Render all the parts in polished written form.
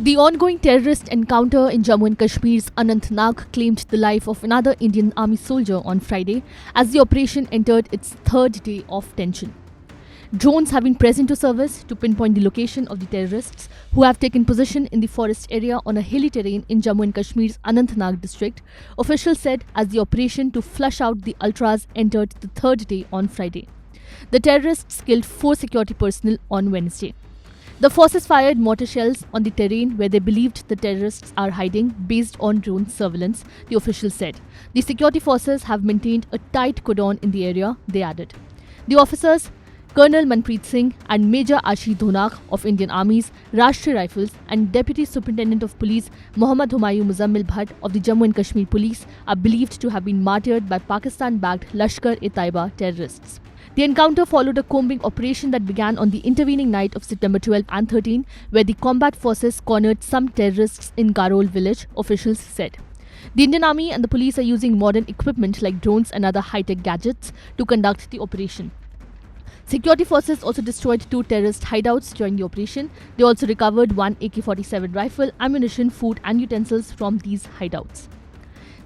The ongoing terrorist encounter in Jammu and Kashmir's Anantnag claimed the life of another Indian Army soldier on Friday as the operation entered its third day of tension. Drones have been present to service to pinpoint the location of the terrorists who have taken position in the forest area on a hilly terrain in Jammu and Kashmir's Anantnag district, officials said, as the operation to flush out the ultras entered the third day on Friday. The terrorists killed 4 security personnel on Wednesday. The forces fired mortar shells on the terrain where they believed the terrorists are hiding based on drone surveillance, the officials said. The security forces have maintained a tight cordon in the area, they added. The officers, Colonel Manpreet Singh and Major Ashish Dhonag of Indian Army's Rashtriya Rifles and Deputy Superintendent of Police Mohammad Humayun Muzammil Bhatt of the Jammu and Kashmir Police are believed to have been martyred by Pakistan-backed Lashkar-e-Taiba terrorists. The encounter followed a combing operation that began on the intervening night of September 12 and 13, where the combat forces cornered some terrorists in Garol village, officials said. The Indian Army and the police are using modern equipment like drones and other high-tech gadgets to conduct the operation. Security forces also destroyed 2 terrorist hideouts during the operation. They also recovered 1 AK-47 rifle, ammunition, food and utensils from these hideouts.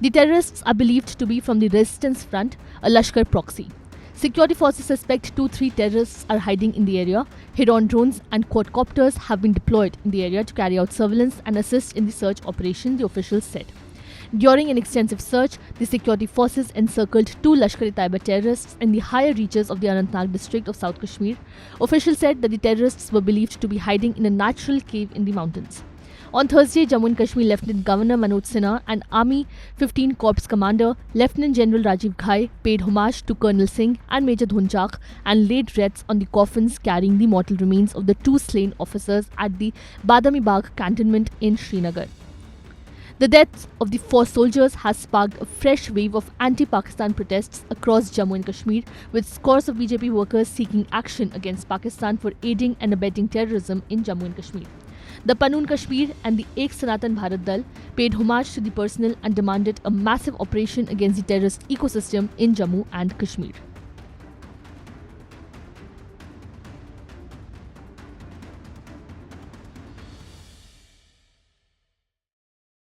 The terrorists are believed to be from the Resistance Front, a Lashkar proxy. Security forces suspect 2-3 terrorists are hiding in the area. Head-on drones and quadcopters have been deployed in the area to carry out surveillance and assist in the search operation, the officials said. During an extensive search, the security forces encircled 2 Lashkar-e-Taiba terrorists in the higher reaches of the Anantnag district of South Kashmir. Officials said that the terrorists were believed to be hiding in a natural cave in the mountains. On Thursday, Jammu and Kashmir Lieutenant Governor Manoj Sinha and Army 15 Corps Commander Lieutenant General Rajiv Ghai paid homage to Colonel Singh and Major Dhonchak and laid wreaths on the coffins carrying the mortal remains of the 2 slain officers at the Badami Bagh cantonment in Srinagar. The death of the 4 soldiers has sparked a fresh wave of anti-Pakistan protests across Jammu and Kashmir, with scores of BJP workers seeking action against Pakistan for aiding and abetting terrorism in Jammu and Kashmir. The Panun Kashmir and the Ek Sanatan Bharat Dal paid homage to the personnel and demanded a massive operation against the terrorist ecosystem in Jammu and Kashmir.